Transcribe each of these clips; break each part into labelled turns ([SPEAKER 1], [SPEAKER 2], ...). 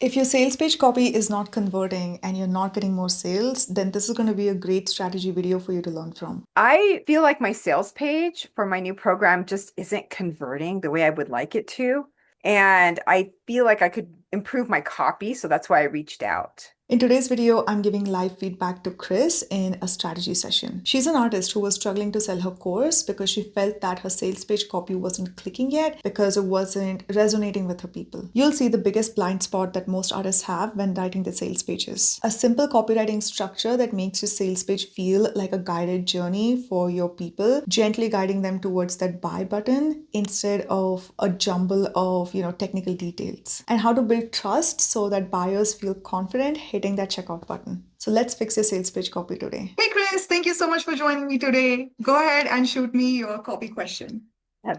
[SPEAKER 1] If your sales page copy is not converting and you're not getting more sales, then this is going to be a great strategy video for you to learn from.
[SPEAKER 2] I feel like my sales page for my new program just isn't converting the way I would like it to. And I feel like I could improve my copy. So that's why I reached out.
[SPEAKER 1] In today's video, I'm giving live feedback to Chris in a strategy session. She's an artist who was struggling to sell her course because she felt that her sales page copy wasn't clicking yet because it wasn't resonating with her people. You'll see the biggest blind spot that most artists have when writing their sales pages. A simple copywriting structure that makes your sales page feel like a guided journey for your people, gently guiding them towards that buy button instead of a jumble of, technical details. And how to build trust so that buyers feel confident hitting that checkout button. So let's fix your sales page copy today. Hey Chris, thank you so much for joining me today. Go ahead and shoot me your copy question.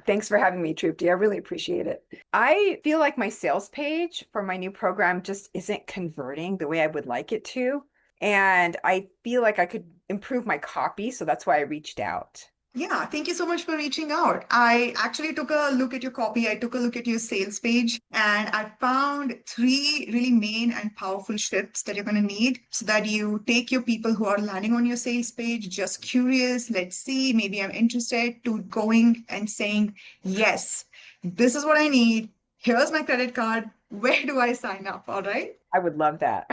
[SPEAKER 2] Thanks for having me, Trupti. I really appreciate it. I feel like my sales page for my new program just isn't converting the way I would like it to. And I feel like I could improve my copy. So that's why I reached out.
[SPEAKER 1] Yeah, thank you so much for reaching out. I actually took a look at your copy. I took a look at your sales page, and I found three really main and powerful shifts that you're going to need so that you take your people who are landing on your sales page, just curious, let's see, maybe I'm interested, to going and saying, yes, this is what I need. Here's my credit card. Where do I sign up? All right.
[SPEAKER 2] I would love that.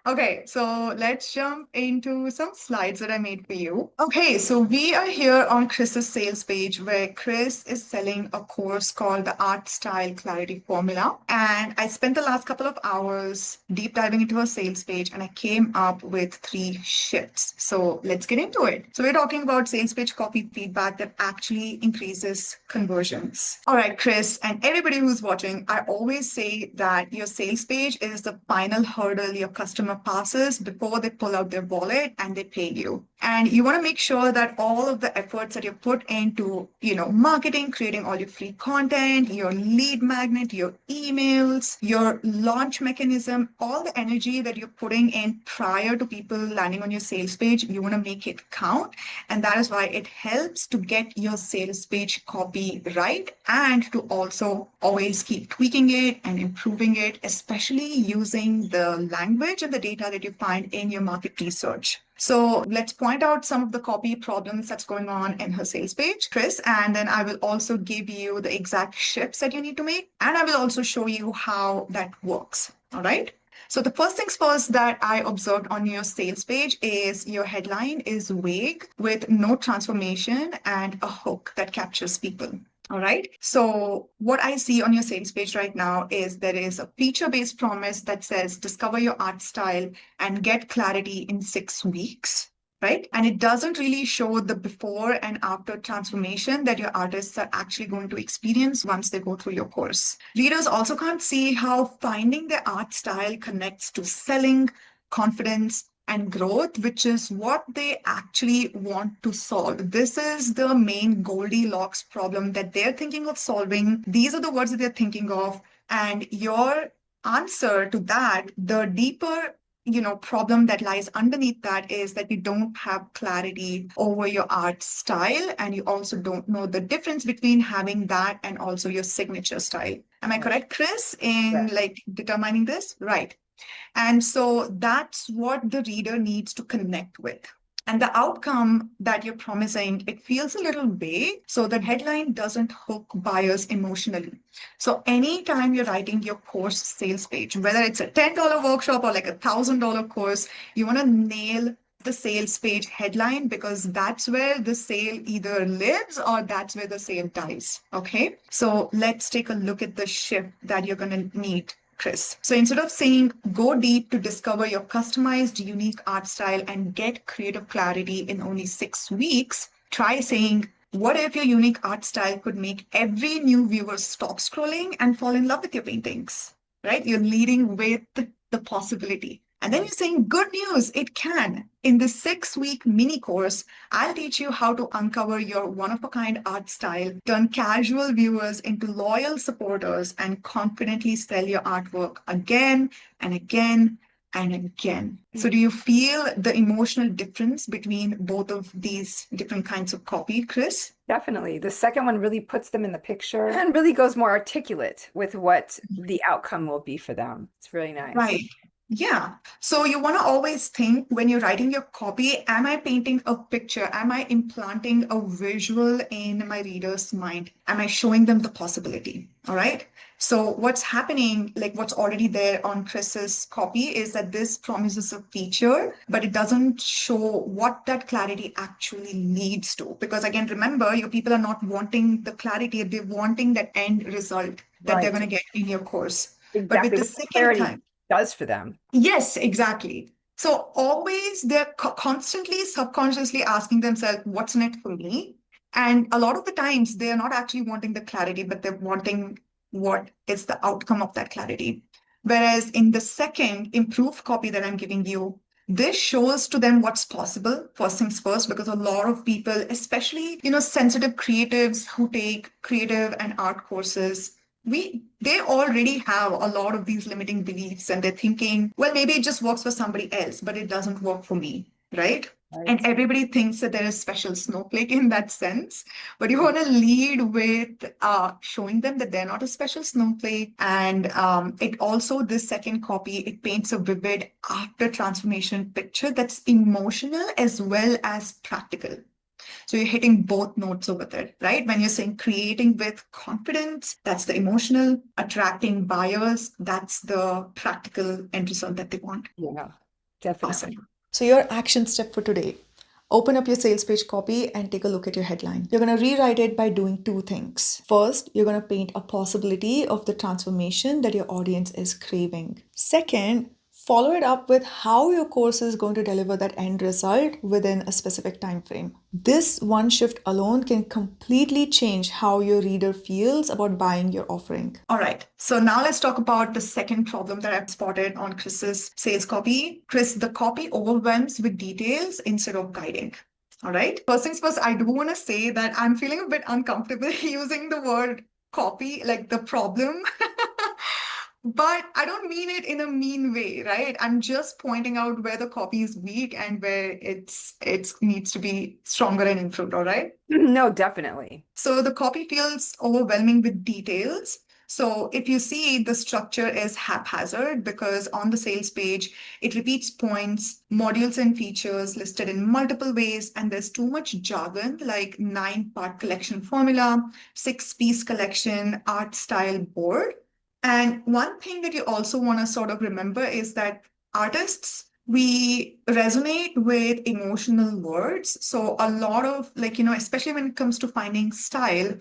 [SPEAKER 1] Okay, so let's jump into some slides that I made for you. Okay, so we are here on Chris's sales page where Chris is selling a course called the Art Style Clarity Formula. And I spent the last couple of hours deep diving into her sales page and I came up with 3 shifts. So let's get into it. So we're talking about sales page copy feedback that actually increases conversions. All right, Chris, and everybody who's watching, I always say that your sales page is the final hurdle your customer passes before they pull out their wallet and they pay you. And you want to make sure that all of the efforts that you put into, marketing, creating all your free content, your lead magnet, your emails, your launch mechanism, all the energy that you're putting in prior to people landing on your sales page, you want to make it count. And that is why it helps to get your sales page copy right and to also always keep tweaking it and improving it, especially using the language and the data that you find in your market research. So let's point out some of the copy problems that's going on in her sales page, Chris, and then I will also give you the exact shifts that you need to make, and I will also show you how that works. All right. So the first things first that I observed on your sales page is your headline is vague with no transformation and a hook that captures people. All right. So what I see on your sales page right now is there is a feature-based promise that says discover your art style and get clarity in 6 weeks. Right. And it doesn't really show the before and after transformation that your artists are actually going to experience once they go through your course. Readers also can't see how finding their art style connects to selling, confidence, and growth, which is what they actually want to solve. This is the main Goldilocks problem that they're thinking of solving. These are the words that they're thinking of. And your answer to that, the deeper problem that lies underneath that is that you don't have clarity over your art style, and you also don't know the difference between having that and also your signature style. Am I correct, Chris, in determining this? Right. And so that's what the reader needs to connect with. And the outcome that you're promising, it feels a little vague, so the headline doesn't hook buyers emotionally. So anytime you're writing your course sales page, whether it's a $10 workshop or like $1,000 course, you want to nail the sales page headline because that's where the sale either lives or that's where the sale dies. Okay, so let's take a look at the shift that you're going to need, Chris. So instead of saying go deep to discover your customized, unique art style and get creative clarity in only 6 weeks, try saying, what if your unique art style could make every new viewer stop scrolling and fall in love with your paintings, right? You're leading with the possibility. And then you're saying, good news, it can. In the 6-week mini course, I'll teach you how to uncover your one-of-a-kind art style, turn casual viewers into loyal supporters, and confidently sell your artwork again and again and again. So, do you feel the emotional difference between both of these different kinds of copy, Chris?
[SPEAKER 2] Definitely. The second one really puts them in the picture and really goes more articulate with what the outcome will be for them. It's really nice.
[SPEAKER 1] Right. Yeah. So you want to always think when you're writing your copy, am I painting a picture? Am I implanting a visual in my reader's mind? Am I showing them the possibility? All right. So what's happening, like what's already there on Chris's copy, is that this promises a feature, but it doesn't show what that clarity actually leads to. Because again, remember, your people are not wanting the clarity, they're wanting that end result that they're
[SPEAKER 2] Right.
[SPEAKER 1] going to get in your course. But with
[SPEAKER 2] Exactly.
[SPEAKER 1] the
[SPEAKER 2] What the
[SPEAKER 1] second
[SPEAKER 2] clarity
[SPEAKER 1] time,
[SPEAKER 2] does for them.
[SPEAKER 1] yes, exactly. So always they're constantly subconsciously asking themselves, what's in it for me? And a lot of the times they're not actually wanting the clarity, but they're wanting what is the outcome of that clarity. Whereas in the second improved copy that I'm giving you, this shows to them what's possible, first things first, because a lot of people, especially, sensitive creatives who take creative and art courses, they already have a lot of these limiting beliefs and they're thinking, well, maybe it just works for somebody else, but it doesn't work for me, right? And
[SPEAKER 2] Right.
[SPEAKER 1] everybody thinks that there is special snowflake in that sense, but you want to lead with showing them that they're not a special snowflake. And it also, this second copy, it paints a vivid after transformation picture that's emotional as well as practical. So you're hitting both notes over there, right? When you're saying creating with confidence, that's the emotional, attracting buyers, that's the practical end result that they want.
[SPEAKER 2] Yeah,
[SPEAKER 1] Awesome.
[SPEAKER 2] definitely.
[SPEAKER 1] So, your action step for today, open up your sales page copy and take a look at your headline. You're going to rewrite it by doing two things. First, you're going to paint a possibility of the transformation that your audience is craving. Second, follow it up with how your course is going to deliver that end result within a specific time frame. This one shift alone can completely change how your reader feels about buying your offering. All right. So now let's talk about the second problem that I've spotted on Chris's sales copy. Chris, the copy overwhelms with details instead of guiding. All right. First things first, I do want to say that I'm feeling a bit uncomfortable using the word copy, like the problem. But I don't mean it in a mean way, right? I'm just pointing out where the copy is weak and where it needs to be stronger and improved, all right?
[SPEAKER 2] No, definitely.
[SPEAKER 1] So the copy feels overwhelming with details. So if you see, the structure is haphazard because on the sales page, it repeats points, modules, and features listed in multiple ways, and there's too much jargon like 9-part collection formula, 6-piece collection, art style board. And one thing that you also want to sort of remember is that artists, we resonate with emotional words. So a lot of like, especially when it comes to finding style,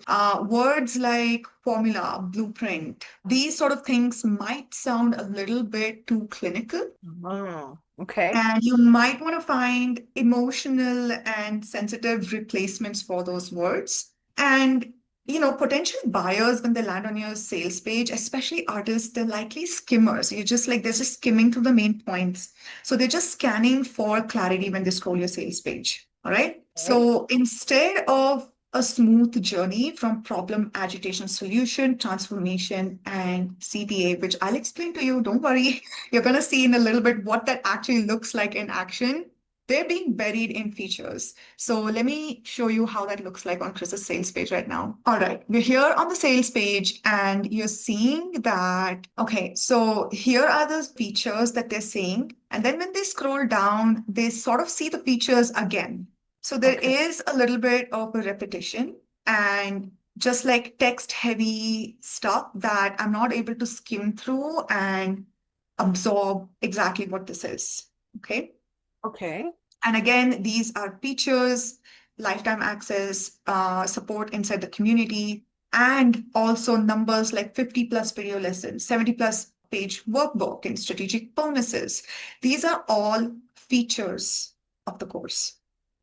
[SPEAKER 1] words like formula, blueprint, these sort of things might sound a little bit too clinical.
[SPEAKER 2] Oh, okay.
[SPEAKER 1] And you might want to find emotional and sensitive replacements for those words. And, potential buyers, when they land on your sales page, especially artists, they're likely skimmers. They're just skimming through the main points. So they're just scanning for clarity when they scroll your sales page. All right.
[SPEAKER 2] Okay.
[SPEAKER 1] So instead of a smooth journey from problem, agitation, solution, transformation, and CTA, which I'll explain to you. Don't worry. You're going to see in a little bit what that actually looks like in action. They're being buried in features. So let me show you how that looks like on Chris's sales page right now. All right, we're here on the sales page and you're seeing that, okay, so here are the features that they're saying. And then when they scroll down, they sort of see the features again. So there
[SPEAKER 2] Okay.
[SPEAKER 1] is a little bit of a repetition and just like text heavy stuff that I'm not able to skim through and absorb exactly what this is. Okay.
[SPEAKER 2] Okay.
[SPEAKER 1] And again, these are features, lifetime access, support inside the community, and also numbers like 50 plus video lessons, 70 plus page workbook, and strategic bonuses. These are all features of the course,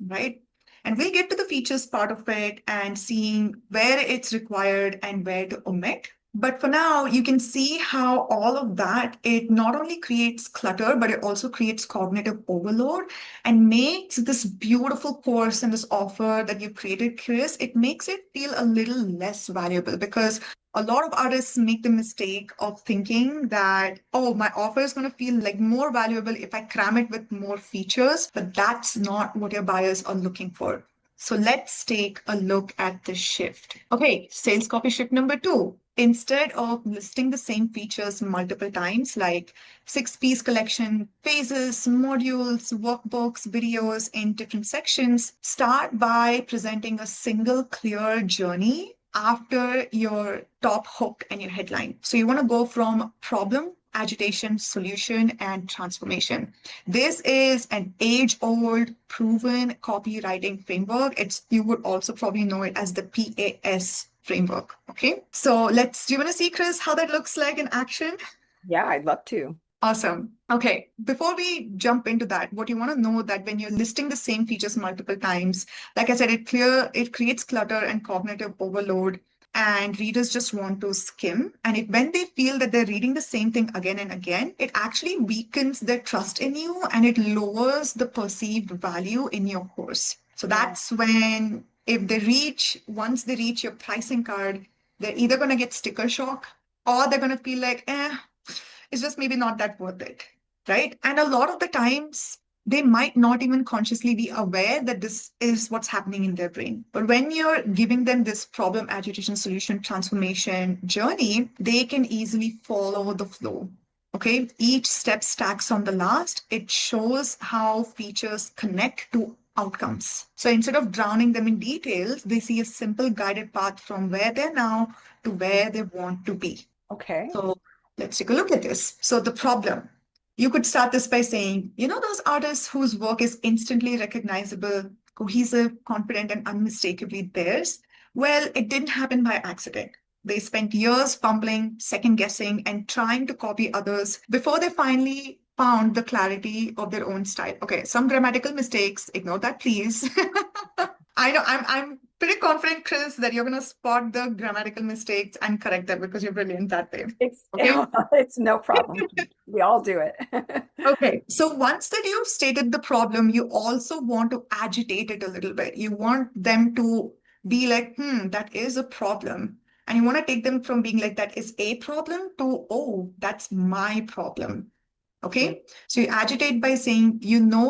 [SPEAKER 1] right? And we'll get to the features part of it and seeing where it's required and where to omit. But for now, you can see how all of that, it not only creates clutter, but it also creates cognitive overload and makes this beautiful course and this offer that you've created, Chris, it makes it feel a little less valuable because A lot of artists make the mistake of thinking that, oh, my offer is going to feel like more valuable if I cram it with more features, but that's not what your buyers are looking for. So let's take a look at the shift. Okay, sales copy shift number two. Instead of listing the same features multiple times, like six-piece collection, phases, modules, workbooks, videos in different sections, start by presenting a single clear journey after your top hook and your headline. So you want to go from problem, agitation, solution, and transformation. This is an age-old, proven copywriting framework. You would also probably know it as the PAS framework. Okay. So do you want to see, Chris, how that looks like in action?
[SPEAKER 2] Yeah, I'd love to.
[SPEAKER 1] Awesome. Okay, before we jump into that, what you want to know that when you're listing the same features multiple times, like I said, it creates clutter and cognitive overload, and readers just want to skim. And when they feel that they're reading the same thing again and again, it actually weakens their trust in you and it lowers the perceived value in your course. So
[SPEAKER 2] Yeah.
[SPEAKER 1] that's when, once they reach your pricing card, they're either going to get sticker shock or they're going to feel like, it's just maybe not that worth it, right? And a lot of the times, they might not even consciously be aware that this is what's happening in their brain. But when you're giving them this problem, agitation, solution, transformation journey, they can easily follow the flow. Okay, each step stacks on the last. It shows how features connect to outcomes. So instead of drowning them in details, they see a simple guided path from where they're now to where they want to be.
[SPEAKER 2] Okay.
[SPEAKER 1] So let's take a look at this. So the problem, you could start this by saying, those artists whose work is instantly recognizable, cohesive, confident, and unmistakably theirs? Well, it didn't happen by accident. They spent years fumbling, second guessing, and trying to copy others before they finally found the clarity of their own style. Okay, some grammatical mistakes, ignore that, please. I know I'm pretty confident, Chris, that you're gonna spot the grammatical mistakes and correct them because you're brilliant that way.
[SPEAKER 2] It's
[SPEAKER 1] Okay.
[SPEAKER 2] it's no problem. We all do it.
[SPEAKER 1] Okay. So once that you've stated the problem, you also want to agitate it a little bit. You want them to be like, that is a problem. And you want to take them from being like, that is a problem to, oh, that's my problem. Okay. So you agitate by saying,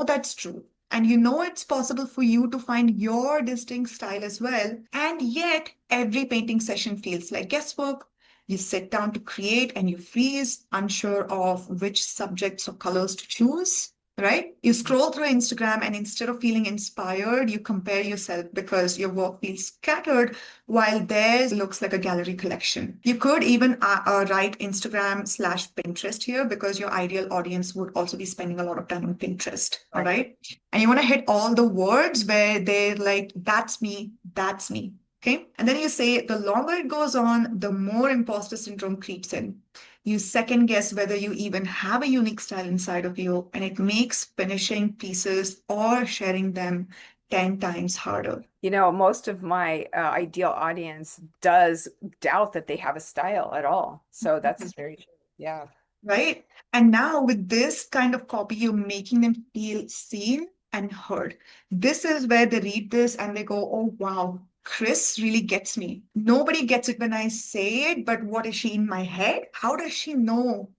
[SPEAKER 1] that's true. And it's possible for you to find your distinct style as well. And yet, every painting session feels like guesswork. You sit down to create and you freeze, unsure of which subjects or colors to choose, right? You scroll through Instagram and instead of feeling inspired, you compare yourself because your work feels scattered while theirs looks like a gallery collection. You could even write Instagram/Pinterest here because your ideal audience would also be spending a lot of time on Pinterest, all right? And you want to hit all the words where they're like, that's me, that's me. Okay. And then you say the longer it goes on, the more imposter syndrome creeps in. You second guess whether you even have a unique style inside of you, and it makes finishing pieces or sharing them 10 times harder.
[SPEAKER 2] Most of my ideal audience does doubt that they have a style at all. So that's very true. Yeah.
[SPEAKER 1] Right. And now with this kind of copy, you're making them feel seen and heard. This is where they read this and they go, oh, wow, Chris really gets me. Nobody gets it when I say it, but what is she in my head? How does she know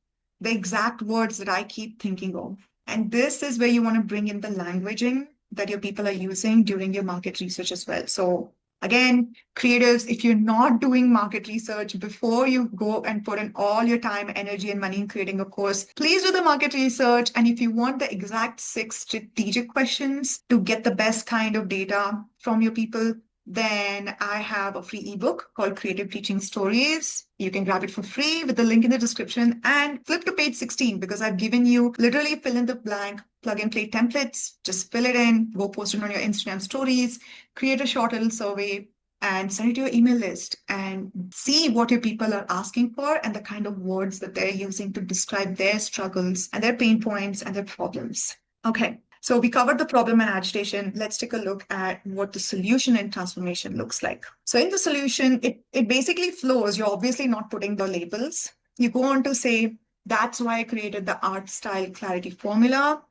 [SPEAKER 1] the exact words that I keep thinking of? And this is where you want to bring in the languaging that your people are using during your market research as well. So again, creatives, if you're not doing market research before you go and put in all your time, energy, and money in creating a course, please do the market research. And if you want the exact 6 strategic questions to get the best kind of data from your people, then I have a free ebook called Creative Teaching Stories. You can grab it for free with the link in the description and flip to page 16 because I've given you literally fill in the blank, plug and play templates. Just fill it in, go post it on your Instagram stories, create a short little survey and send it to your email list and see what your people are asking for and the kind of words that they're using to describe their struggles and their pain points and their problems. Okay. So we covered the problem and agitation. Let's take a look at what the solution and transformation looks like. So in the solution, it basically flows. You're obviously not putting the labels. You go on to say, that's why I created the art style clarity formula,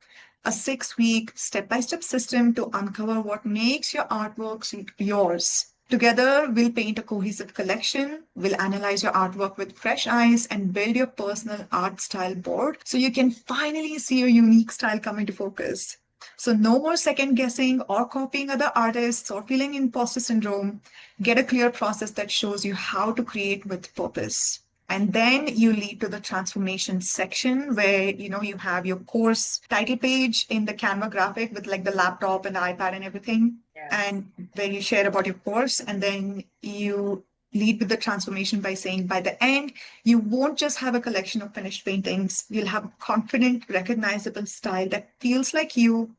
[SPEAKER 1] a 6-week step-by-step system to uncover what makes your artworks yours. Together, we'll paint a cohesive collection, we'll analyze your artwork with fresh eyes, and build your personal art style board so you can finally see your unique style come into focus. So, no more second guessing or copying other artists or feeling imposter syndrome. Get a clear process that shows you how to create with purpose. And then you lead to the transformation section where you have your course title page in the Canva graphic with like the laptop and the iPad and everything,
[SPEAKER 2] Yes.
[SPEAKER 1] and then you share about your course, and then you lead with the transformation by saying by the end you won't just have a collection of finished paintings, you'll have a confident recognizable style that feels like you'll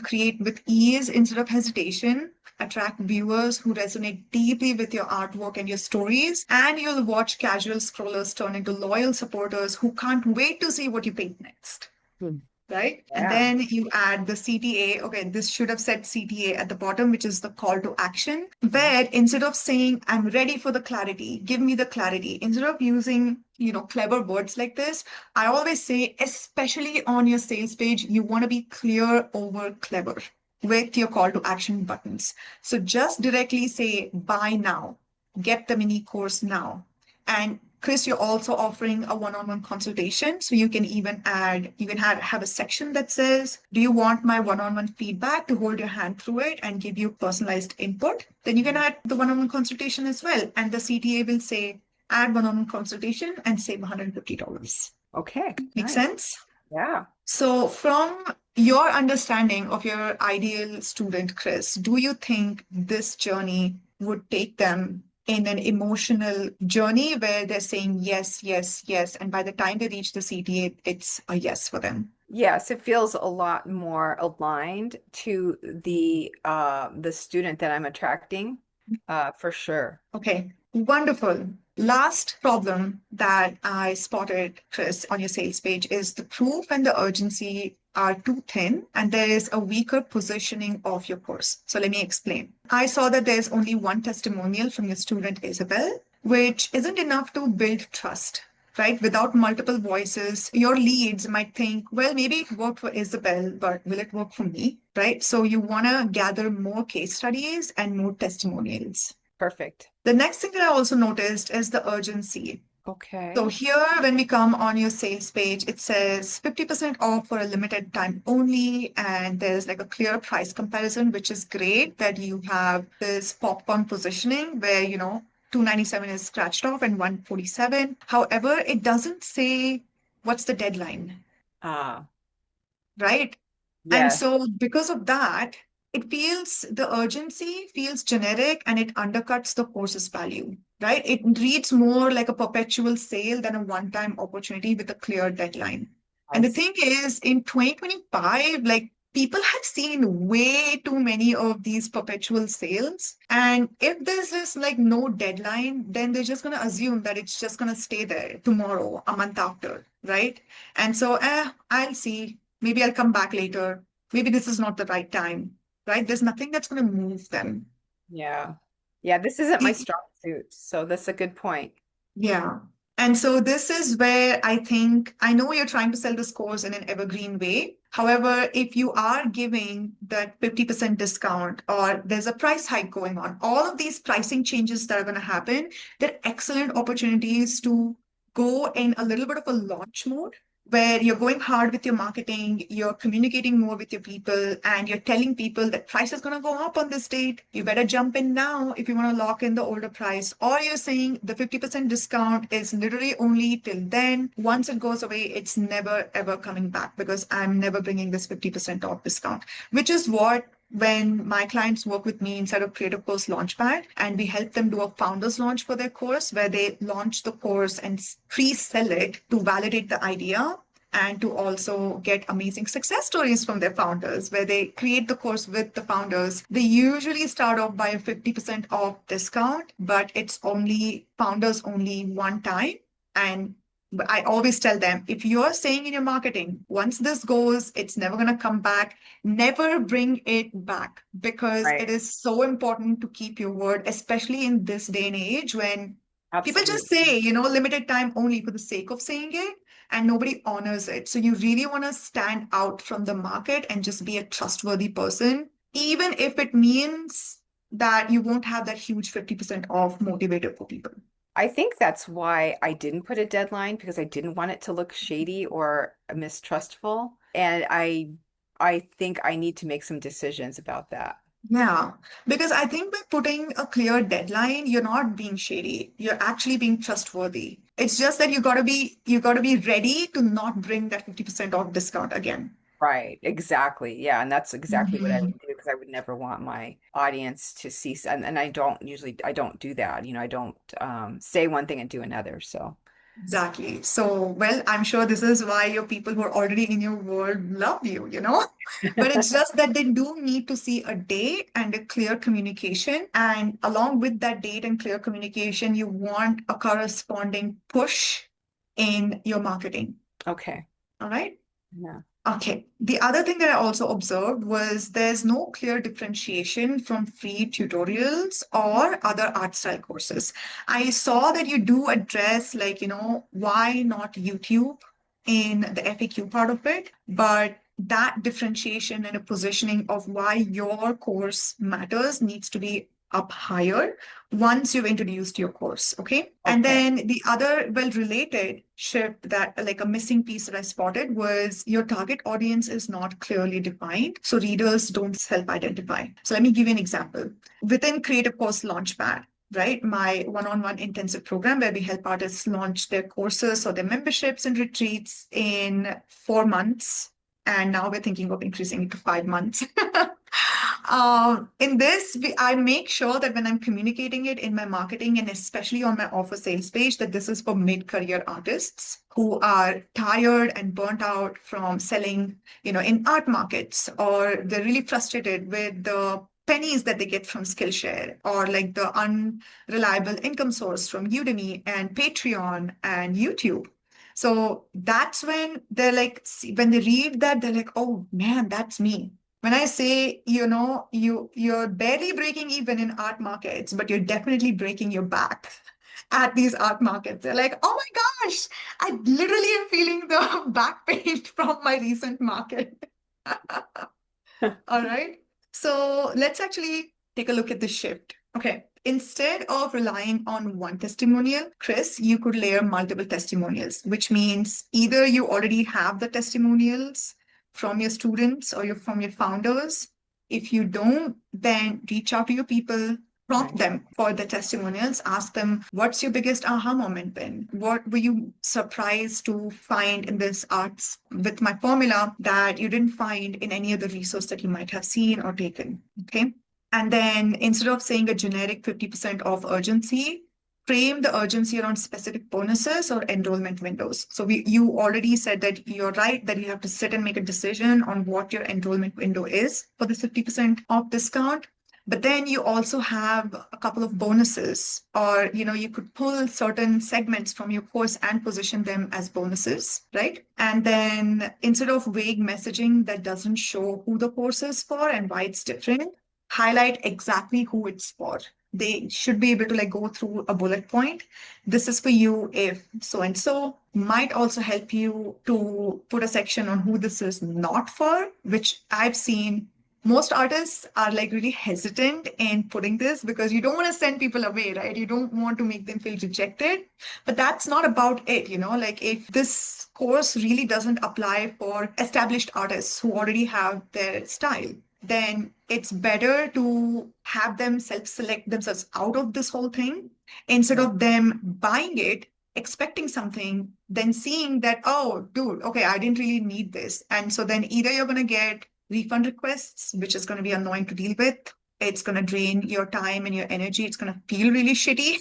[SPEAKER 1] create with ease instead of hesitation, attract viewers who resonate deeply with your artwork and your stories, and you'll watch casual scrollers turn into loyal supporters who can't wait to see what you paint next,
[SPEAKER 2] Hmm.
[SPEAKER 1] right? And
[SPEAKER 2] Yeah.
[SPEAKER 1] then you add the CTA. Okay, this should have said CTA at the bottom, which is the call to action,
[SPEAKER 2] Mhm.
[SPEAKER 1] where instead of saying, I'm ready for the clarity, give me the clarity, instead of using, clever words like this, I always say, especially on your sales page, you want to be clear over clever with your call to action buttons. So just directly say, buy now, get the mini course now. And Chris, you're also offering a one-on-one consultation. So you can have a section that says, do you want my one-on-one feedback to hold your hand through it and give you personalized input? Then you can add the one-on-one consultation as well. And the CTA will say, add one-on-one consultation and save $150.
[SPEAKER 2] Okay.
[SPEAKER 1] Make
[SPEAKER 2] Nice.
[SPEAKER 1] sense?
[SPEAKER 2] Yeah.
[SPEAKER 1] So, from your understanding of your ideal student, Chris, do you think this journey would take them in an emotional journey where they're saying yes, yes, yes, and by the time they reach the CTA, it's a yes for them?
[SPEAKER 2] Yes, it feels a lot more aligned to the student that I'm attracting, for sure.
[SPEAKER 1] Okay, wonderful. Last problem that I spotted, Chris, on your sales page is the proof and the urgency are too thin, and there is a weaker positioning of your course. So let me explain. I saw that there's only one testimonial from your student, Isabel, which isn't enough to build trust. Right? Without multiple voices, your leads might think, well, maybe it worked for Isabel, but will it work for me? Right? So you want to gather more case studies and more testimonials.
[SPEAKER 2] Perfect.
[SPEAKER 1] The next thing that I also noticed is the urgency. So
[SPEAKER 2] Okay.
[SPEAKER 1] here, when we come on your sales page, it says 50% off for a limited time only. And there's like a clear price comparison, which is great that you have this popcorn positioning where, 297 is scratched off and 147. However, it doesn't say what's the deadline,
[SPEAKER 2] Ah,
[SPEAKER 1] right? And
[SPEAKER 2] yes.
[SPEAKER 1] so because of that, the urgency feels generic and it undercuts the course's value, right? It reads more like a perpetual sale than a one-time opportunity with a clear deadline.
[SPEAKER 2] I
[SPEAKER 1] And the
[SPEAKER 2] see.
[SPEAKER 1] thing is, in 2025, like people have seen way too many of these perpetual sales. And if there's just like no deadline, then they're just going to assume that it's just going to stay there tomorrow, a month after, right? And so, I'll see. Maybe I'll come back later. Maybe this is not the right time, right? There's nothing that's going to move them.
[SPEAKER 2] Yeah. Yeah, this isn't my
[SPEAKER 1] E-
[SPEAKER 2] strong suit, so that's a good point.
[SPEAKER 1] Yeah. And so this is where I know you're trying to sell this course in an evergreen way. However, if you are giving that 50% discount or there's a price hike going on, all of these pricing changes that are going to happen, they're excellent opportunities to go in a little bit of a launch mode where you're going hard with your marketing, you're communicating more with your people, and you're telling people that price is going to go up on this date. You better jump in now if you want to lock in the older price. Or you're saying the 50% discount is literally only till then. Once it goes away, it's never ever coming back because I'm never bringing this 50% off discount, which is what when my clients work with me inside of Creative Course Launchpad, and we help them do a founders launch for their course where they launch the course and pre-sell it to validate the idea and to also get amazing success stories from their founders where they create the course with the founders. They usually start off by a 50% off discount, but it's only founders only one time. And I always tell them, if you're saying in your marketing, once this goes, it's never going to come back, never bring it back because
[SPEAKER 2] Right.
[SPEAKER 1] it is so important to keep your word, especially in this day and age when people just
[SPEAKER 2] Absolutely.
[SPEAKER 1] say, limited time only for the sake of saying it and nobody honors it. So you really want to stand out from the market and just be a trustworthy person, even if it means that you won't have that huge 50% off motivator for people.
[SPEAKER 2] I think that's why I didn't put a deadline because I didn't want it to look shady or mistrustful. And I think I need to make some decisions about that.
[SPEAKER 1] Yeah, because I think by putting a clear deadline, you're not being shady. You're actually being trustworthy. It's just that you gotta be ready to not bring that 50% off discount again.
[SPEAKER 2] Right, exactly. Yeah, and that's exactly what I would
[SPEAKER 1] Mhm.
[SPEAKER 2] do because I would never want my audience to see, and I don't do that. I don't say one thing and do another. So,
[SPEAKER 1] Exactly. So, well, I'm sure this is why your people who are already in your world love you, you know? But it's just that they do need to see a date and a clear communication. And along with that date and clear communication, you want a corresponding push in your marketing.
[SPEAKER 2] okay.
[SPEAKER 1] All right.
[SPEAKER 2] Yeah.
[SPEAKER 1] Okay. The other thing that I also observed was there's no clear differentiation from free tutorials or other art style courses. I saw that you do address, like, why not YouTube in the FAQ part of it, but that differentiation and a positioning of why your course matters needs to be up higher once you've introduced your course. Okay. And
[SPEAKER 2] Okay.
[SPEAKER 1] then the other well related shift that, like a missing piece that I spotted, was your target audience is not clearly defined. So readers don't self identify. So let me give you an example. Within Creative Course Launchpad, right? My one-on-one intensive program where we help artists launch their courses or their memberships and retreats in 4 months. And now we're thinking of increasing it to 5 months. In this, I make sure that when I'm communicating it in my marketing and especially on my offer sales page, that this is for mid-career artists who are tired and burnt out from selling, in art markets, or they're really frustrated with the pennies that they get from Skillshare, or like the unreliable income source from Udemy and Patreon and YouTube. So that's when they're like, when they read that, they're like, oh man, that's me. When I say, you're barely breaking even in art markets, but you're definitely breaking your back at these art markets. They're like, oh my gosh, I literally am feeling the back pain from my recent market. All right. So let's actually take a look at the shift. Okay. Instead of relying on one testimonial, Chris, you could layer multiple testimonials, which means either you already have the testimonials from your students or from your founders. If you don't, then reach out to your people, prompt
[SPEAKER 2] Right.
[SPEAKER 1] them for the testimonials, ask them, what's your biggest aha moment been? What were you surprised to find in this arts with my formula that you didn't find in any other resource that you might have seen or taken? Okay. And then instead of saying a generic 50% off urgency, frame the urgency around specific bonuses or enrollment windows. So you already said that you're right that you have to sit and make a decision on what your enrollment window is for this 50% off discount. But then you also have a couple of bonuses, or you could pull certain segments from your course and position them as bonuses, right? And then instead of vague messaging that doesn't show who the course is for and why it's different, highlight exactly who it's for. They should be able to like go through a bullet point. This is for you if so and so. Might also help you to put a section on who this is not for, which I've seen most artists are like really hesitant in putting this because you don't want to send people away, right? You don't want to make them feel rejected. But that's not about it, like if this course really doesn't apply for established artists who already have their style, then it's better to have them self-select themselves out of this whole thing instead
[SPEAKER 2] Yeah.
[SPEAKER 1] of them buying it, expecting something, then seeing that, oh, dude, okay, I didn't really need this. And so then either you're going to get refund requests, which is going to be annoying to deal with. It's going to drain your time and your energy. It's going to feel really shitty.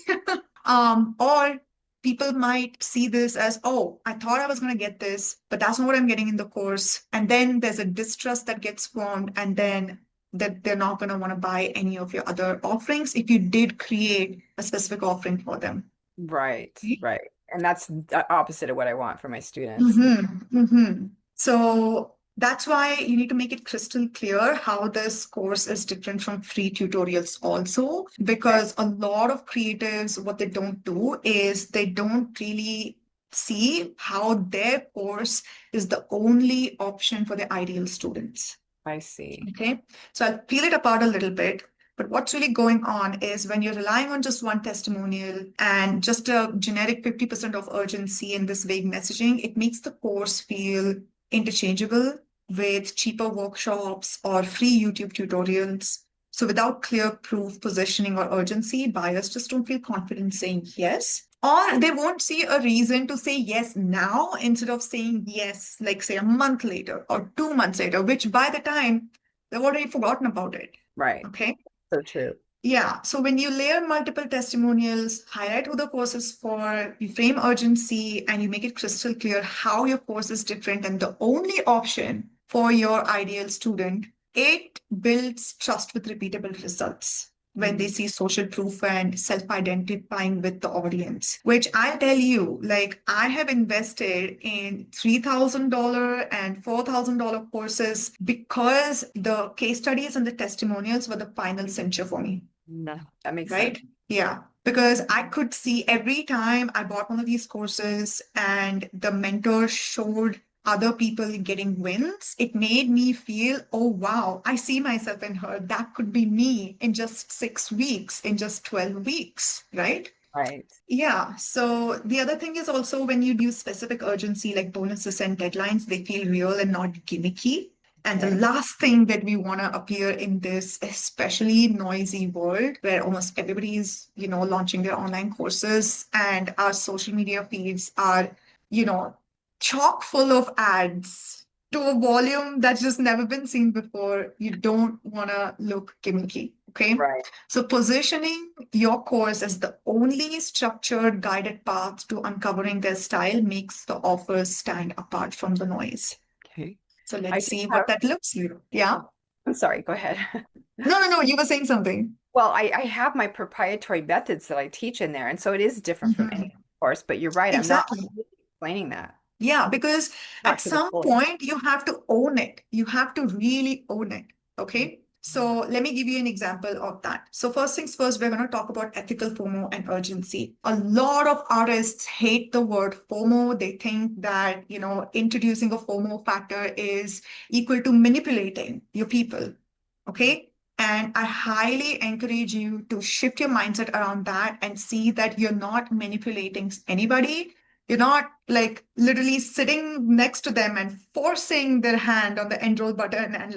[SPEAKER 1] Or people might see this as, oh, I thought I was going to get this, but that's not what I'm getting in the course. And then there's a distrust that gets formed, and then that they're not going to want to buy any of your other offerings if you did create a specific offering for them.
[SPEAKER 2] Right. Right. And that's the opposite of what I want for my students.
[SPEAKER 1] Mm-hmm, mm-hmm. So that's why you need to make it crystal clear how this course is different from free tutorials also,
[SPEAKER 2] Okay.
[SPEAKER 1] because a lot of creatives, what they don't do is they don't really see how their course is the only option for the ideal students.
[SPEAKER 2] I see.
[SPEAKER 1] Okay, so I'll peel it apart a little bit. But what's really going on is when you're relying on just one testimonial and just a generic 50% of urgency in this vague messaging, it makes the course feel interchangeable with cheaper workshops or free YouTube tutorials. So without clear proof, positioning, or urgency, buyers just don't feel confident saying yes. Or they won't see a reason to say yes now instead of saying yes, like say a month later or 2 months later, which by the time they've already forgotten about it.
[SPEAKER 2] Right.
[SPEAKER 1] Okay.
[SPEAKER 2] So true.
[SPEAKER 1] Yeah. So when you layer multiple testimonials, highlight who the course is for, you frame urgency, and you make it crystal clear how your course is different and the only option for your ideal student, it builds trust with repeatable results when they see social proof and self-identifying with the audience, which I'll tell you, like I have invested in $3,000 and $4,000 courses because the case studies and the testimonials were the final cincher for me.
[SPEAKER 2] No, that makes
[SPEAKER 1] Right?
[SPEAKER 2] sense.
[SPEAKER 1] Yeah. Because I could see every time I bought one of these courses and the mentor showed other people getting wins, it made me feel, oh, wow, I see myself in her. That could be me in just 6 weeks, in just 12 weeks, right?
[SPEAKER 2] Right.
[SPEAKER 1] Yeah. So the other thing is also when you use specific urgency like bonuses and deadlines, they feel real and not gimmicky. And the
[SPEAKER 2] Okay.
[SPEAKER 1] last thing that we want to appear in this especially noisy world where almost everybody is, launching their online courses and our social media feeds are, you know, chock full of ads to a volume that's just never been seen before. You don't want to look gimmicky. Okay.
[SPEAKER 2] Right.
[SPEAKER 1] So positioning your course as the only structured guided path to uncovering their style makes the offers stand apart from the noise.
[SPEAKER 2] Okay.
[SPEAKER 1] So
[SPEAKER 2] I
[SPEAKER 1] let's
[SPEAKER 2] do
[SPEAKER 1] see
[SPEAKER 2] have,
[SPEAKER 1] what that looks like. Yeah.
[SPEAKER 2] I'm sorry, go ahead.
[SPEAKER 1] No, no, no. You were saying something.
[SPEAKER 2] Well, I have my proprietary methods that I teach in there, and so it is different from any
[SPEAKER 1] Mhm.
[SPEAKER 2] course, but you're right, I'm not
[SPEAKER 1] Exactly.
[SPEAKER 2] explaining that.
[SPEAKER 1] Yeah, because at
[SPEAKER 2] Not to the
[SPEAKER 1] some
[SPEAKER 2] fullest.
[SPEAKER 1] point you have to own it. You have to really own it. Okay. So let me give you an example of that. So first things first, we're going to talk about ethical FOMO and urgency. A lot of artists hate the word FOMO. They think that, introducing a FOMO factor is equal to manipulating your people. Okay. And I highly encourage you to shift your mindset around that and see that you're not manipulating anybody. You're not like literally sitting next to them and forcing their hand on the enroll button and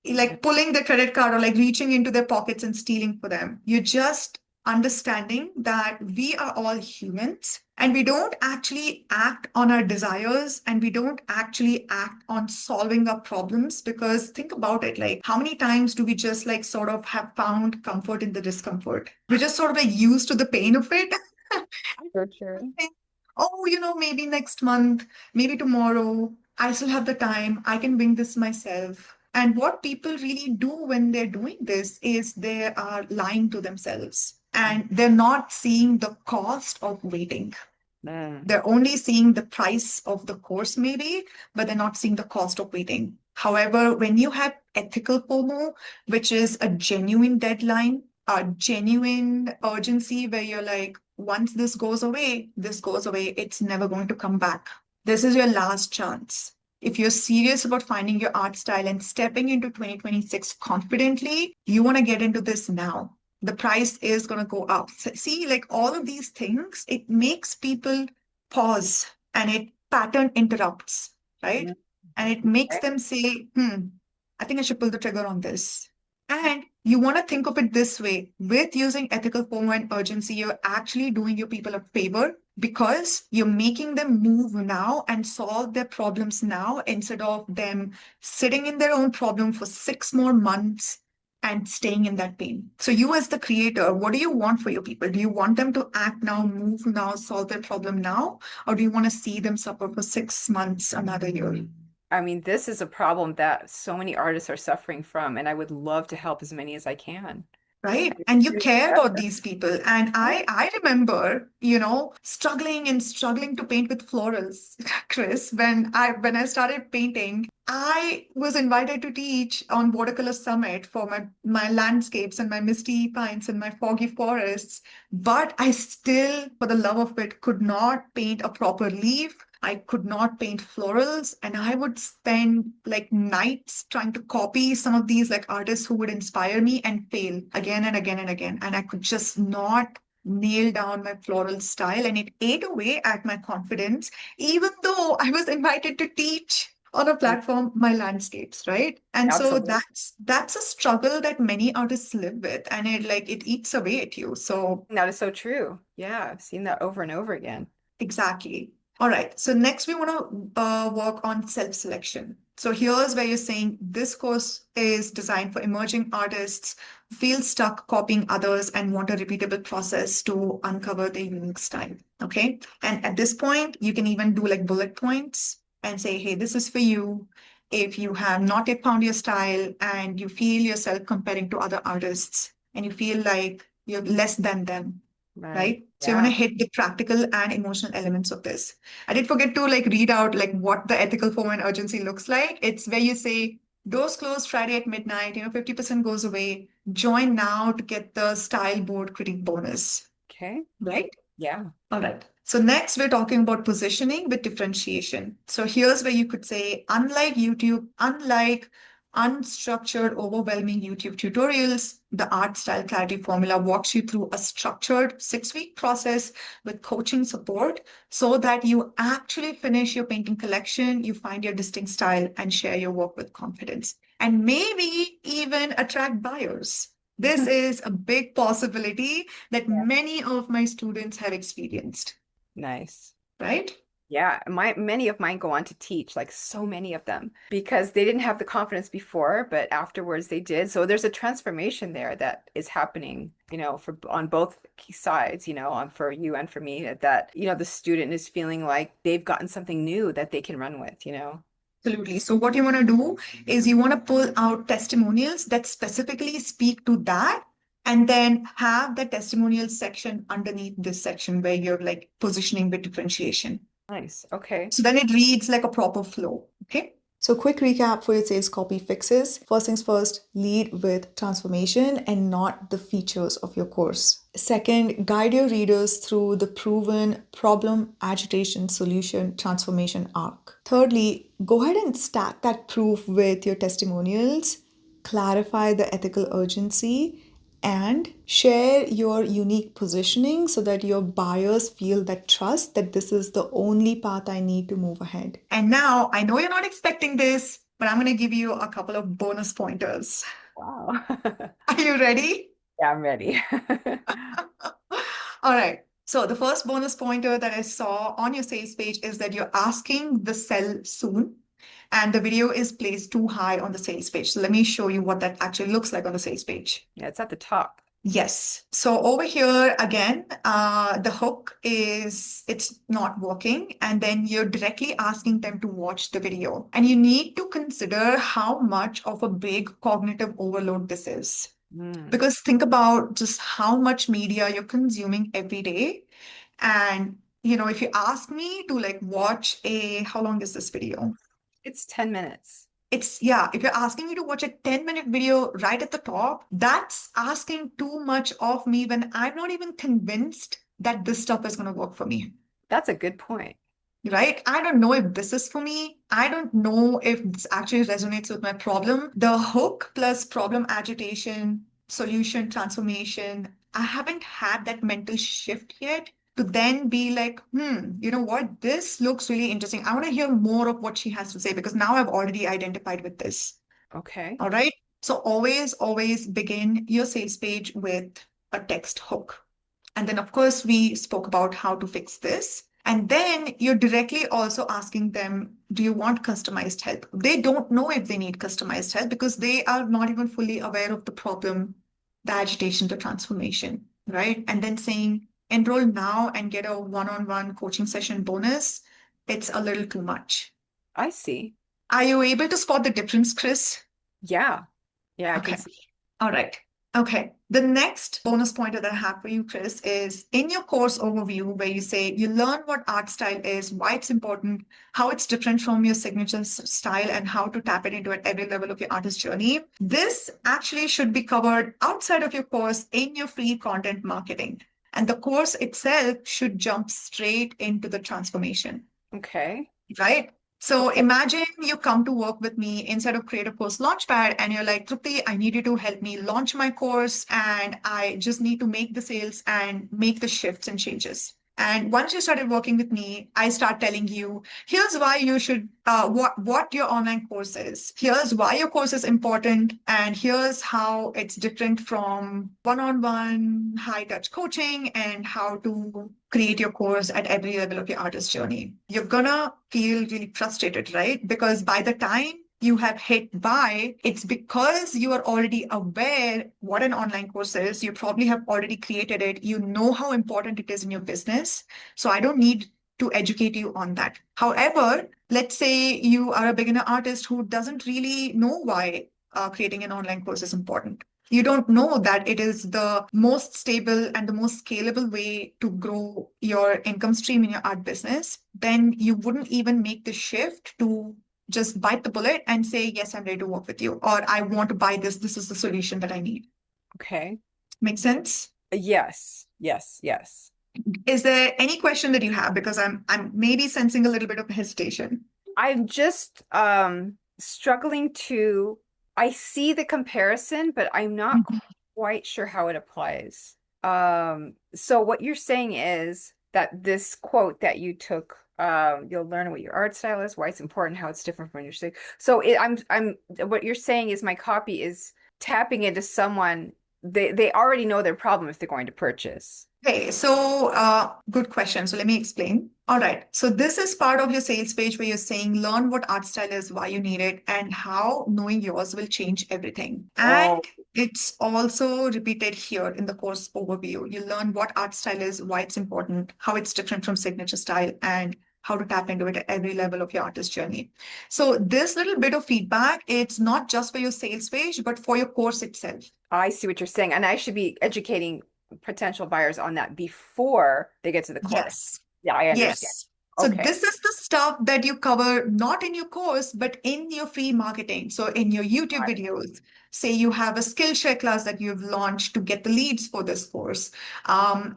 [SPEAKER 2] Okay.
[SPEAKER 1] like pulling the credit card or like reaching into their pockets and stealing for them. You're just understanding that we are all humans and we don't actually act on our desires and we don't actually act on solving our problems because think about it, like how many times do we just like sort of have found comfort in the discomfort? We're just sort of like used to the pain of it.
[SPEAKER 2] So true.
[SPEAKER 1] Think, oh, maybe next month, maybe tomorrow, I still have the time. I can wing this myself. And what people really do when they're doing this is they are lying to themselves and they're not seeing the cost of waiting.
[SPEAKER 2] Mm.
[SPEAKER 1] They're only seeing the price of the course, maybe, but they're not seeing the cost of waiting. However, when you have ethical FOMO, which is a genuine deadline, a genuine urgency where you're like, once this goes away, it's never going to come back. This is your last chance. If you're serious about finding your art style and stepping into 2026 confidently, you want to get into this now. The price is going to go up. See, like all of these things, it makes people pause and it pattern interrupts, right?
[SPEAKER 2] Mm.
[SPEAKER 1] And it makes
[SPEAKER 2] Okay.
[SPEAKER 1] them say, I think I should pull the trigger on this. And you want to think of it this way with using ethical FOMO and urgency, you're actually doing your people a favor because you're making them move now and solve their problems now instead of them sitting in their own problem for 6 more months and staying in that pain. So, you as the creator, what do you want for your people? Do you want them to act now, move now, solve their problem now? Or do you want to see them suffer for 6 months, another year?
[SPEAKER 2] I mean, this is a problem that so many artists are suffering from, and I would love to help as many as I can.
[SPEAKER 1] Right? And you
[SPEAKER 2] Really
[SPEAKER 1] care about
[SPEAKER 2] effort.
[SPEAKER 1] these people. And
[SPEAKER 2] Yeah.
[SPEAKER 1] I remember, struggling and struggling to paint with florals, Chris, when I started painting, I was invited to teach on Watercolor Summit for my landscapes and my misty pines and my foggy forests. But I still, for the love of it, could not paint a proper leaf. I could not paint florals, and I would spend like nights trying to copy some of these like artists who would inspire me and fail again and again and again. And I could just not nail down my floral style, and it ate away at my confidence, even though I was invited to teach on a
[SPEAKER 2] Mm,
[SPEAKER 1] platform my landscapes, right? And so
[SPEAKER 2] absolutely.
[SPEAKER 1] that's a struggle that many artists live with, and it eats away at you. So
[SPEAKER 2] That is so true. Yeah, I've seen that over and over again.
[SPEAKER 1] exactly. All right. So next we want to work on self-selection. So here's where you're saying this course is designed for emerging artists who feel stuck copying others and want a repeatable process to uncover their unique style. Okay. And at this point, you can even do like bullet points and say, hey, this is for you. If you have not yet found your style and you feel yourself comparing to other artists and you feel like you're less than them,
[SPEAKER 2] Right.
[SPEAKER 1] right? So you want to
[SPEAKER 2] Yeah.
[SPEAKER 1] hit the practical and emotional elements of this. I did forget to like read out like what the ethical form and urgency looks like. It's where you say doors close Friday at midnight, 50% goes away. Join now to get the style board critique bonus,
[SPEAKER 2] Okay.
[SPEAKER 1] right?
[SPEAKER 2] Yeah.
[SPEAKER 1] All right. So next we're talking about positioning with differentiation. So here's where you could say, unlike YouTube, unlike unstructured, overwhelming YouTube tutorials, the art style clarity formula walks you through a structured 6-week process with coaching support so that you actually finish your painting collection, you find your distinct style and share your work with confidence and maybe even attract buyers. This is a big possibility that
[SPEAKER 2] Yeah.
[SPEAKER 1] many of my students have experienced,
[SPEAKER 2] Nice.
[SPEAKER 1] right?
[SPEAKER 2] Yeah, many of mine go on to teach, like so many of them, because they didn't have the confidence before, but afterwards they did. So there's a transformation there that is happening, for on both sides, on for you and for me, that the student is feeling like they've gotten something new that they can run with.
[SPEAKER 1] Absolutely. So, what you want to do is you want to pull out testimonials that specifically speak to that, and then have the testimonial section underneath this section where you're like positioning with differentiation.
[SPEAKER 2] Nice. Okay.
[SPEAKER 1] So then it reads like a proper flow. Okay. So, quick recap for your sales copy fixes. First things first, lead with transformation and not the features of your course. Second, guide your readers through the proven problem, agitation, solution, transformation arc. Thirdly, go ahead and stack that proof with your testimonials, clarify the ethical urgency, and share your unique positioning so that your buyers feel that trust that this is the only path I need to move ahead. And now I know you're not expecting this, but I'm going to give you a couple of bonus pointers.
[SPEAKER 2] Wow.
[SPEAKER 1] Are you ready?
[SPEAKER 2] Yeah, I'm ready.
[SPEAKER 1] All right. So the first bonus pointer that I saw on your sales page is that you're asking the sell soon, and the video is placed too high on the sales page. So let me show you what that actually looks like on the sales page.
[SPEAKER 2] Yeah, it's at the top.
[SPEAKER 1] Yes. So over here again, the hook is it's not working, and then you're directly asking them to watch the video. And you need to consider how much of a big cognitive overload this is.
[SPEAKER 2] Mm.
[SPEAKER 1] Because think about just how much media you're consuming every day. And, if you ask me to like watch how long is this video?
[SPEAKER 2] It's 10 minutes.
[SPEAKER 1] Yeah, if you're asking me to watch a 10-minute video right at the top, that's asking too much of me when I'm not even convinced that this stuff is going to work for me,
[SPEAKER 2] That's a good point.
[SPEAKER 1] right? I don't know if this is for me. I don't know if this actually resonates with my problem. The hook plus problem agitation, solution transformation, I haven't had that mental shift yet to then be like, you know what? This looks really interesting. I want to hear more of what she has to say because now I've already identified with this.
[SPEAKER 2] Okay.
[SPEAKER 1] All right. So always begin your sales page with a text hook. And then, of course, we spoke about how to fix this. And then you're directly also asking them, do you want customized help? They don't know if they need customized help because they are not even fully aware of the problem, the agitation, the transformation, right? And then saying, enroll now and get a one-on-one coaching session bonus. It's a little too much.
[SPEAKER 2] I see.
[SPEAKER 1] Are you able to spot the difference, Chris?
[SPEAKER 2] Yeah. Yeah, I can
[SPEAKER 1] Okay.
[SPEAKER 2] see.
[SPEAKER 1] All right. Okay. The next bonus pointer that I have for you, Chris, is in your course overview where you say you learn what art style is, why it's important, how it's different from your signature style, and how to tap it into at every level of your artist journey. This actually should be covered outside of your course in your free content marketing. And the course itself should jump straight into the transformation.
[SPEAKER 2] Okay.
[SPEAKER 1] right? So
[SPEAKER 2] Okay.
[SPEAKER 1] imagine you come to work with me inside of Creative Course Launchpad and you're like, Trupti, I need you to help me launch my course and I just need to make the sales and make the shifts and changes. And once you started working with me, I start telling you, here's why you should, what your online course is. Here's why your course is important. And here's how it's different from one-on-one high-touch coaching and how to create your course at every level of your artist journey. You're gonna feel really frustrated, right? Because by the time you have hit buy, it's because you are already aware what an online course is. You probably have already created it. You know how important it is in your business. So I don't need to educate you on that. However, let's say you are a beginner artist who doesn't really know why creating an online course is important. You don't know that it is the most stable and the most scalable way to grow your income stream in your art business, then you wouldn't even make the shift to just bite the bullet and say, yes, I'm ready to work with you, or I want to buy this. This is the solution that I need.
[SPEAKER 2] Okay.
[SPEAKER 1] Make sense?
[SPEAKER 2] Yes. Yes. Yes.
[SPEAKER 1] Is there any question that you have? Because I'm maybe sensing a little bit of hesitation.
[SPEAKER 2] I'm just struggling to I see the comparison, but I'm not
[SPEAKER 1] Mhm.
[SPEAKER 2] quite sure how it applies. So what you're saying is that this quote that you took, you'll learn what your art style is, why it's important, how it's different from your style. So I'm what you're saying is my copy is tapping into someone they already know their problem if they're going to purchase.
[SPEAKER 1] Okay, so good question. So let me explain. All right. So this is part of your sales page where you're saying learn what art style is, why you need it, and how knowing yours will change everything. And
[SPEAKER 2] Oh,
[SPEAKER 1] it's also repeated here in the course overview. You learn what art style is, why it's important, how it's different from signature style, and how to tap into it at every level of your artist journey. So this little bit of feedback, it's not just for your sales page, but for your course itself.
[SPEAKER 2] I see what you're saying. And I should be educating potential buyers on that before they get to the course.
[SPEAKER 1] Yes.
[SPEAKER 2] Yeah, I understand.
[SPEAKER 1] Yes. So
[SPEAKER 2] Okay.
[SPEAKER 1] this is the stuff that you cover not in your course, but in your free marketing. So in your YouTube
[SPEAKER 2] Got it.
[SPEAKER 1] videos, say you have a Skillshare class that you've launched to get the leads for this course.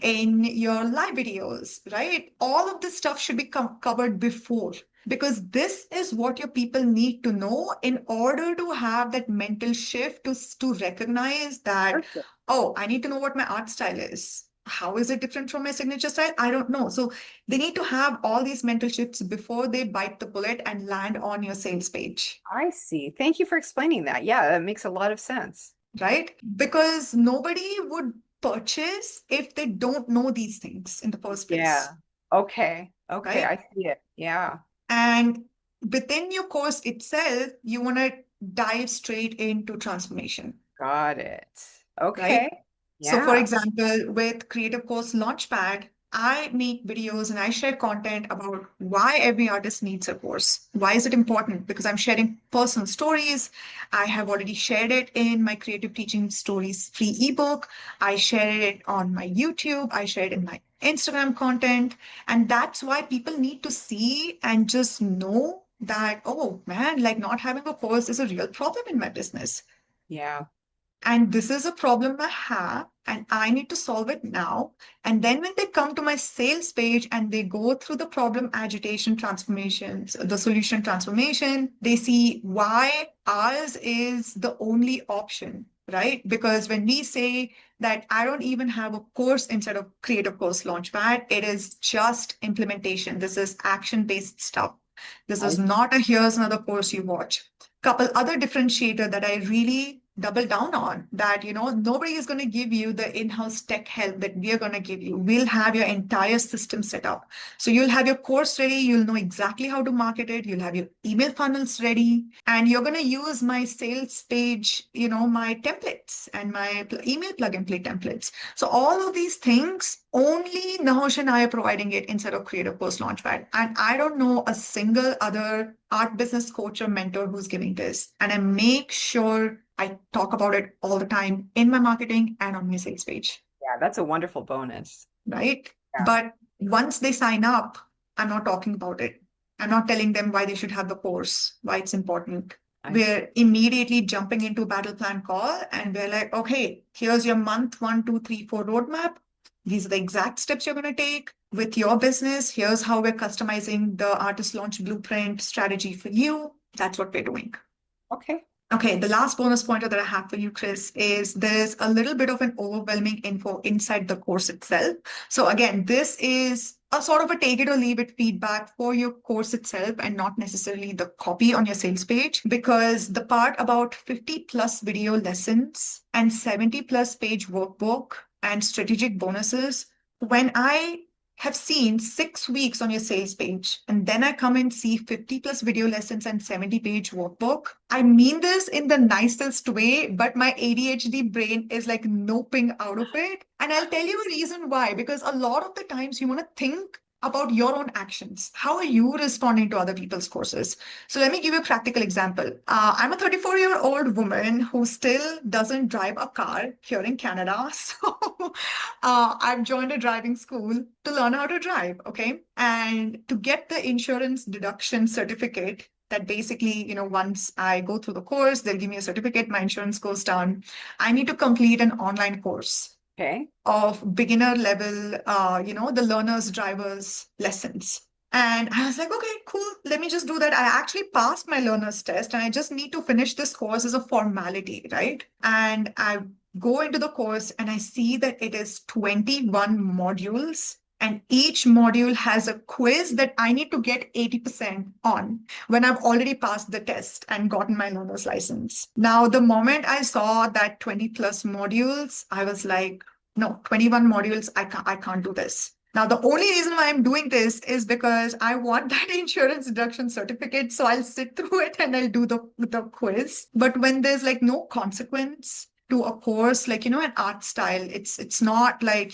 [SPEAKER 1] In your live videos, right? All of this stuff should be covered before because this is what your people need to know in order to have that mental shift to recognize that,
[SPEAKER 2] Perfect.
[SPEAKER 1] oh, I need to know what my art style is. How is it different from my signature style? I don't know. So they need to have all these mental shifts before they bite the bullet and land on your sales page,
[SPEAKER 2] I see. Thank you for explaining that. Yeah, that makes a lot of sense.
[SPEAKER 1] right? Because nobody would purchase if they don't know these things in the first place,
[SPEAKER 2] Yeah. Okay. Okay.
[SPEAKER 1] right?
[SPEAKER 2] I see it. Yeah.
[SPEAKER 1] And within your course itself, you want to dive straight into transformation,
[SPEAKER 2] Got it.
[SPEAKER 1] right?
[SPEAKER 2] Okay.
[SPEAKER 1] So, for
[SPEAKER 2] Yeah.
[SPEAKER 1] example, with Creative Course Launchpad, I make videos and I share content about why every artist needs a course. Why is it important? Because I'm sharing personal stories. I have already shared it in my Creative Teaching Stories free ebook. I share it on my YouTube. I share it in my Instagram content. And that's why people need to see and just know that, oh man, like not having a course is a real problem in my business.
[SPEAKER 2] Yeah.
[SPEAKER 1] And this is a problem I have, and I need to solve it now. And then when they come to my sales page and they go through the problem agitation transformations, the solution transformation, they see why ours is the only option, right? Because when we say that I don't even have a course inside of Creative Course Launchpad, it is just implementation. This is action-based stuff. This
[SPEAKER 2] I
[SPEAKER 1] is not a here's another course you watch. Couple other differentiator that I really double down on that, nobody is going to give you the in-house tech help that we are going to give you. We'll have your entire system set up. So you'll have your course ready. You'll know exactly how to market it. You'll have your email funnels ready. And you're going to use my sales page, my templates and my email plug and play templates. So all of these things, only Nahosh and I are providing it instead of Creative Course Launchpad. And I don't know a single other art business coach or mentor who's giving this. And I make sure I talk about it all the time in my marketing and on my sales page,
[SPEAKER 2] Yeah, that's a wonderful bonus.
[SPEAKER 1] right?
[SPEAKER 2] Yeah.
[SPEAKER 1] But once they sign up, I'm not talking about it. I'm not telling them why they should have the course, why it's important.
[SPEAKER 2] I see.
[SPEAKER 1] We're immediately jumping into battle plan call and we're like, okay, here's your month 1, 2, 3, 4 roadmap. These are the exact steps you're going to take with your business. Here's how we're customizing the artist launch blueprint strategy for you. That's what we're doing.
[SPEAKER 2] Okay.
[SPEAKER 1] Okay, the last bonus pointer that I have for you, Chris, is there's a little bit of an overwhelming info inside the course itself. So again, this is a sort of a take it or leave it feedback for your course itself and not necessarily the copy on your sales page, because the part about 50 plus video lessons and 70 plus page workbook and strategic bonuses, when I have seen 6 weeks on your sales page, and then I come and see 50 plus video lessons and 70-page workbook. I mean this in the nicest way, but my ADHD brain is like noping out of it. And I'll tell you a reason why, because a lot of the times you want to think about your own actions. How are you responding to other people's courses? So let me give you a practical example. I'm a 34-year-old woman who still doesn't drive a car here in Canada. So I've joined a driving school to learn how to drive. Okay. And to get the insurance deduction certificate, that basically, once I go through the course, they'll give me a certificate, my insurance goes down. I need to complete an online course
[SPEAKER 2] Okay.
[SPEAKER 1] of beginner level, the learners, drivers lessons. And I was like, okay, cool. Let me just do that. I actually passed my learner's test and I just need to finish this course as a formality, right? And I go into the course and I see that it is 21 modules. And each module has a quiz that I need to get 80% on when I've already passed the test and gotten my learner's license. Now, the moment I saw that 20 plus modules, I was like, no, 21 modules, I can't do this. Now, the only reason why I'm doing this is because I want that insurance deduction certificate. So I'll sit through it and I'll do the quiz. But when there's like no consequence to a course, like, an art style, it's not like,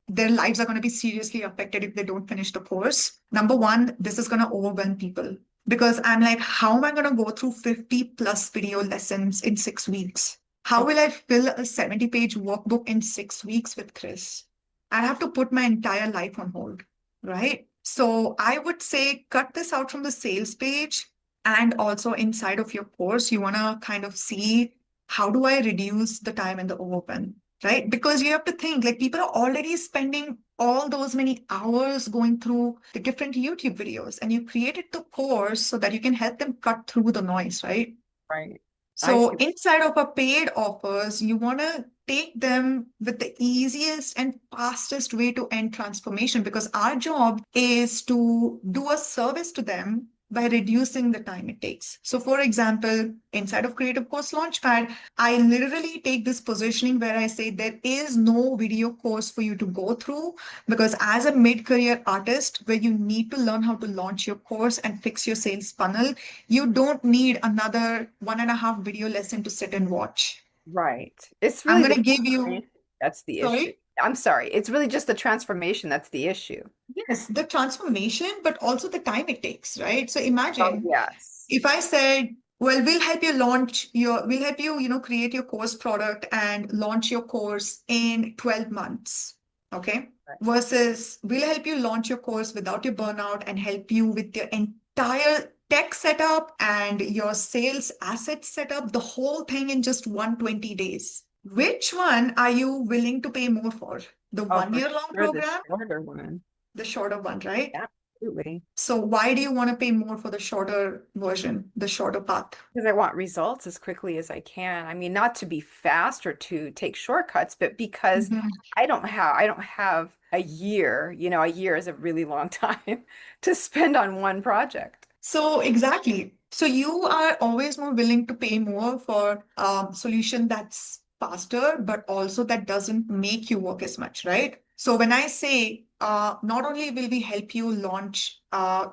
[SPEAKER 1] their lives are going to be seriously affected if they don't finish the course. Number one, this is going to overwhelm people because I'm like, how am I going to go through 50 plus video lessons in 6 weeks? How will I fill a 70-page workbook in 6 weeks with Chris? I have to put my entire life on hold, right? So I would say cut this out from the sales page and also inside of your course, you want to kind of see how do I reduce the time and the overwhelm, right? Because you have to think like people are already spending all those many hours going through the different YouTube videos and you created the course so that you can help them cut through the noise, right?
[SPEAKER 2] Right. I
[SPEAKER 1] So
[SPEAKER 2] see.
[SPEAKER 1] inside of a paid offers, you want to take them with the easiest and fastest way to end transformation because our job is to do a service to them by reducing the time it takes. So for example, inside of Creative Course Launchpad, I literally take this positioning where I say there is no video course for you to go through because as a mid-career artist where you need to learn how to launch your course and fix your sales funnel, you don't need another 1.5 video lesson to sit and watch.
[SPEAKER 2] Right. It's
[SPEAKER 1] I'm
[SPEAKER 2] really
[SPEAKER 1] going
[SPEAKER 2] the
[SPEAKER 1] to give you,
[SPEAKER 2] transformation that's the issue.
[SPEAKER 1] sorry,
[SPEAKER 2] I'm sorry. It's really just the transformation that's the issue.
[SPEAKER 1] yes, the transformation, but also the time it takes, right? So
[SPEAKER 2] Oh,
[SPEAKER 1] imagine
[SPEAKER 2] yes.
[SPEAKER 1] if I said, well, we'll help you, create your course product and launch your course in 12 months. Okay.
[SPEAKER 2] Right.
[SPEAKER 1] Versus we'll help you launch your course without your burnout and help you with your entire tech setup and your sales assets setup, the whole thing in just 120 days. Which one are you willing to pay more for? The
[SPEAKER 2] Oh,
[SPEAKER 1] one
[SPEAKER 2] for
[SPEAKER 1] year long
[SPEAKER 2] sure, the
[SPEAKER 1] program,
[SPEAKER 2] shorter one.
[SPEAKER 1] the shorter one, right?
[SPEAKER 2] Absolutely.
[SPEAKER 1] So why do you want to pay more for the shorter version, the shorter path?
[SPEAKER 2] Because I want results as quickly as I can. I mean, not to be fast or to take shortcuts, but because
[SPEAKER 1] Mhm.
[SPEAKER 2] I don't have a year. A year is a really long time to spend on one project.
[SPEAKER 1] So exactly. So you are always more willing to pay more for a solution that's faster, but also that doesn't make you work as much, right? So when I say not only will we help you launch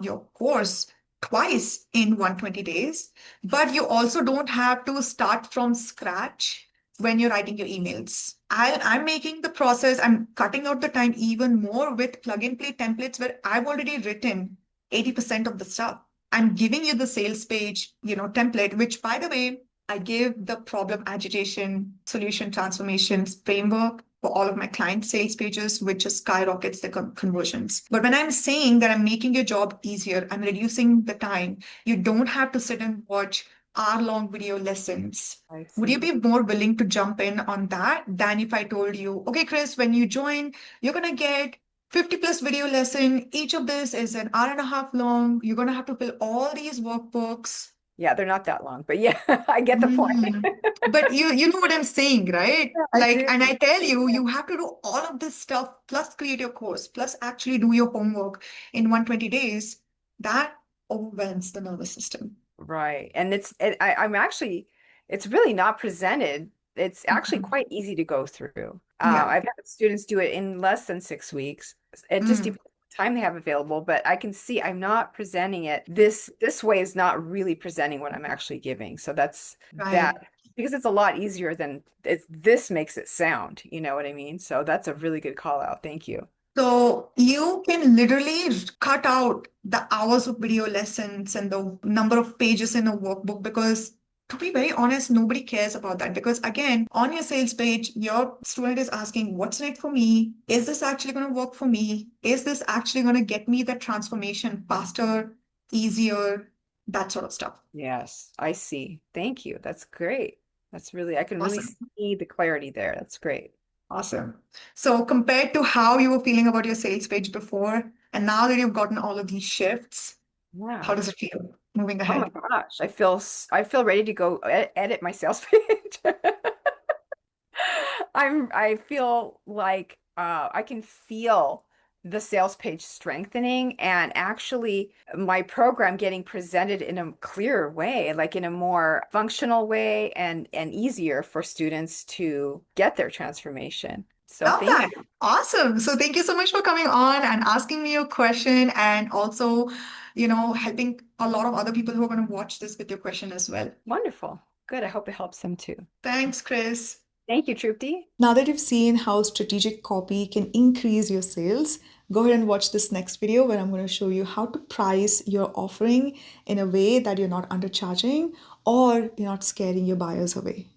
[SPEAKER 1] your course twice in 120 days, but you also don't have to start from scratch when you're writing your emails. I'm making the process, I'm cutting out the time even more with plug and play templates where I've already written 80% of the stuff. I'm giving you the sales page, template, which by the way, I give the problem agitation solution transformations framework for all of my client sales pages, which just skyrockets the conversions. But when I'm saying that I'm making your job easier, I'm reducing the time. You don't have to sit and watch hour-long video lessons.
[SPEAKER 2] I
[SPEAKER 1] Would you
[SPEAKER 2] see.
[SPEAKER 1] be more willing to jump in on that than if I told you, okay, Chris, when you join, you're gonna get 50 plus video lesson. Each of this is an hour and a half long. You're gonna have to fill all these workbooks.
[SPEAKER 2] Yeah, they're not that long, but yeah, I get the point.
[SPEAKER 1] Mm. But you know what I'm saying, right?
[SPEAKER 2] Yeah, I
[SPEAKER 1] Like,
[SPEAKER 2] do.
[SPEAKER 1] and I tell you, you have to do all of this stuff plus create your course, plus actually do your homework in 120 days. That overwhelms the nervous system.
[SPEAKER 2] Right. And I'm actually, it's really not presented. It's actually
[SPEAKER 1] Mhm.
[SPEAKER 2] quite easy to go through.
[SPEAKER 1] Yeah.
[SPEAKER 2] I've had students do it in less than 6 weeks. It just
[SPEAKER 1] Mm.
[SPEAKER 2] depends on the time they have available, but I can see I'm not presenting it. This way is not really presenting what I'm actually giving. So that's that
[SPEAKER 1] Right.
[SPEAKER 2] because it's a lot easier than this makes it sound. You know what I mean? So that's a really good call out. Thank you.
[SPEAKER 1] So you can literally cut out the hours of video lessons and the number of pages in a workbook because, to be very honest, nobody cares about that. Because again, on your sales page, your student is asking, what's in it for me? Is this actually going to work for me? Is this actually going to get me the transformation faster, easier, that sort of stuff?
[SPEAKER 2] Yes, I see. Thank you. That's great. I can really
[SPEAKER 1] Awesome.
[SPEAKER 2] see the clarity there. That's great.
[SPEAKER 1] Awesome. So compared to how you were feeling about your sales page before, and now that you've gotten all of these shifts, how
[SPEAKER 2] Yeah.
[SPEAKER 1] does it feel moving
[SPEAKER 2] Oh my
[SPEAKER 1] ahead?
[SPEAKER 2] gosh. I feel ready to go edit my sales page. I feel like I can feel the sales page strengthening and actually my program getting presented in a clearer way, like in a more functional way and easier for students to get their transformation. So
[SPEAKER 1] Love
[SPEAKER 2] thank
[SPEAKER 1] that.
[SPEAKER 2] you.
[SPEAKER 1] Awesome. So thank you so much for coming on and asking me your question and also, helping a lot of other people who are going to watch this with your question as well.
[SPEAKER 2] Wonderful. Good. I hope it helps them too.
[SPEAKER 1] Thanks, Chris.
[SPEAKER 2] Thank you, Trupti.
[SPEAKER 1] Now that you've seen how strategic copy can increase your sales, go ahead and watch this next video where I'm going to show you how to price your offering in a way that you're not undercharging or you're not scaring your buyers away.